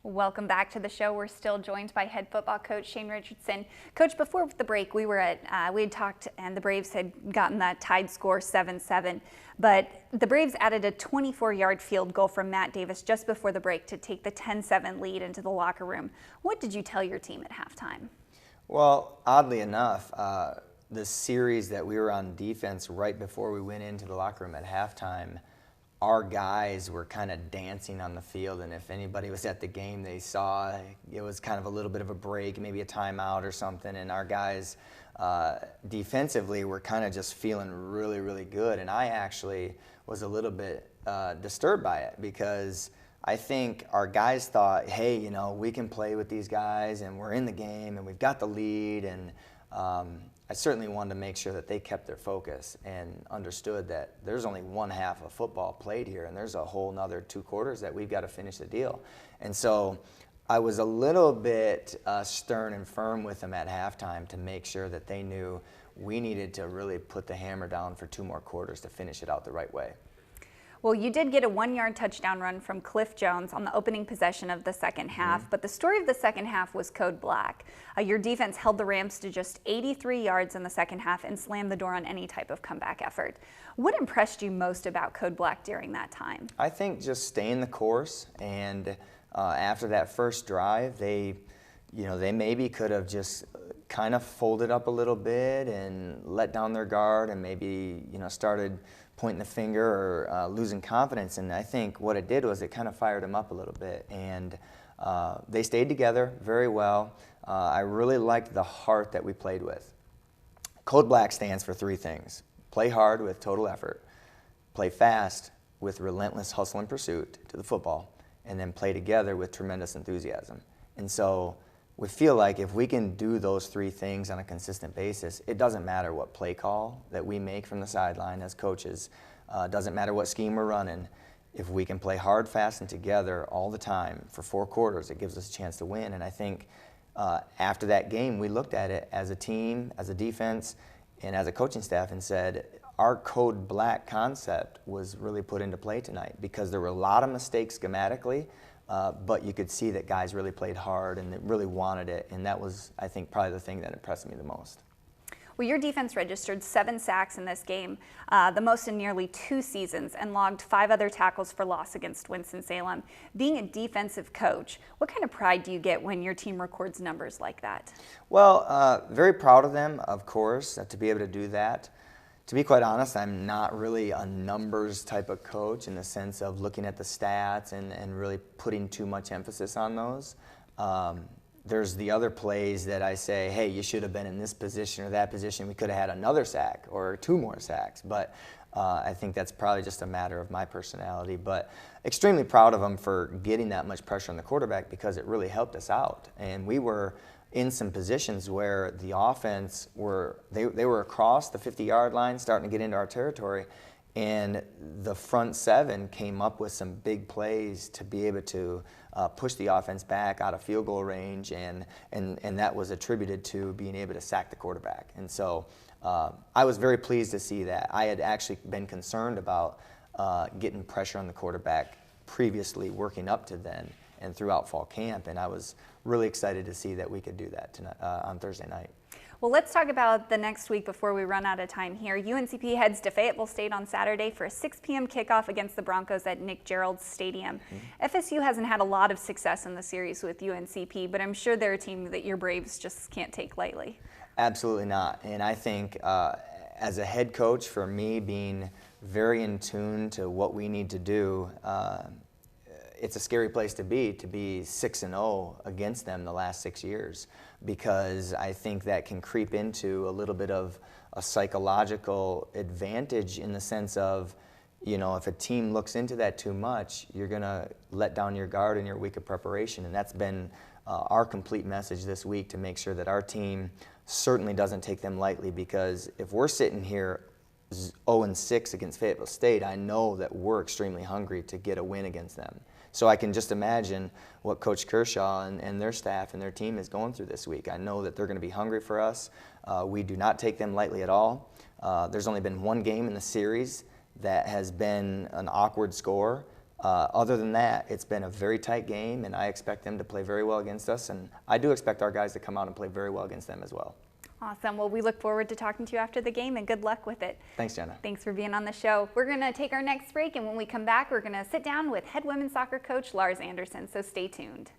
Welcome back to the show. We're still joined by head football coach Shane Richardson. Coach, before the break, we had talked, and the Braves had gotten that tied score 7-7. But the Braves added a 24-yard field goal from Matt Davis just before the break to take the 10-7 lead into the locker room. What did you tell your team at halftime? Well, oddly enough, the series that we were on defense right before we went into the locker room at halftime, our guys were kind of dancing on the field, and if anybody was at the game, they saw it was kind of a little bit of a break, maybe a timeout or something, and our guys defensively were kind of just feeling really, really good, and I actually was a little bit disturbed by it because I think our guys thought, hey, we can play with these guys, and we're in the game, and we've got the lead, and I certainly wanted to make sure that they kept their focus and understood that there's only one half of football played here, and there's a whole nother 2 quarters that we've got to finish the deal. And so I was a little bit stern and firm with them at halftime to make sure that they knew we needed to really put the hammer down for 2 more quarters to finish it out the right way. Well, you did get a 1-yard touchdown run from Cliff Jones on the opening possession of the second half, but the story of the second half was code black. Your defense held the Rams to just 83 yards in the second half and slammed the door on any type of comeback effort. What impressed you most about code black during that time? I think just staying the course, and after that first drive, they maybe could have just kind of folded up a little bit and let down their guard and maybe, started pointing the finger or losing confidence. And I think what it did was it kind of fired them up a little bit. And they stayed together very well. I really liked the heart that we played with. Code Black stands for 3 things. Play hard with total effort, play fast with relentless hustle and pursuit to the football, and then play together with tremendous enthusiasm. And so we feel like if we can do those 3 things on a consistent basis, it doesn't matter what play call that we make from the sideline as coaches. Doesn't matter what scheme we're running. If we can play hard, fast, and together all the time for 4 quarters, it gives us a chance to win. And I think after that game, we looked at it as a team, as a defense, and as a coaching staff and said, our code black concept was really put into play tonight because there were a lot of mistakes schematically, but you could see that guys really played hard and they really wanted it, and that was, I think, probably the thing that impressed me the most. Well, your defense registered 7 sacks in this game, the most in nearly 2 seasons, and logged 5 other tackles for loss against Winston-Salem. Being a defensive coach, what kind of pride do you get when your team records numbers like that? Well, very proud of them, of course, to be able to do that. To be quite honest, I'm not really a numbers type of coach in the sense of looking at the stats and really putting too much emphasis on those. There's the other plays that I say, hey, you should have been in this position or that position. We could have had another sack or 2 more sacks. But I think that's probably just a matter of my personality. But extremely proud of them for getting that much pressure on the quarterback because it really helped us out. And we were in some positions where the offense they were across the 50-yard line, starting to get into our territory. And the front 7 came up with some big plays to be able to push the offense back out of field goal range, and that was attributed to being able to sack the quarterback. And so I was very pleased to see that. I had actually been concerned about getting pressure on the quarterback previously, working up to then and throughout fall camp, and I was really excited to see that we could do that tonight, on Thursday night. Well, let's talk about the next week before we run out of time here. UNCP heads to Fayetteville State on Saturday for a 6 p.m. kickoff against the Broncos at Nick Gerald's Stadium. FSU hasn't had a lot of success in the series with UNCP, but I'm sure they're a team that your Braves just can't take lightly. Absolutely not. And I think as a head coach, for me, being very in tune to what we need to do, it's a scary place to be 6-0 against them the last 6 years, because I think that can creep into a little bit of a psychological advantage in the sense of, if a team looks into that too much, you're going to let down your guard in your week of preparation. And that's been our complete message this week, to make sure that our team certainly doesn't take them lightly, because if we're sitting here 0-6 against Fayetteville State, I know that we're extremely hungry to get a win against them. So I can just imagine what Coach Kershaw and their staff and their team is going through this week. I know that they're going to be hungry for us. We do not take them lightly at all. There's only been 1 game in the series that has been an awkward score. Other than that, it's been a very tight game, and I expect them to play very well against us, and I do expect our guys to come out and play very well against them as well. Awesome. Well, we look forward to talking to you after the game, and good luck with it. Thanks, Jenna. Thanks for being on the show. We're going to take our next break, and when we come back, we're going to sit down with head women's soccer coach Lars Anderson, so stay tuned.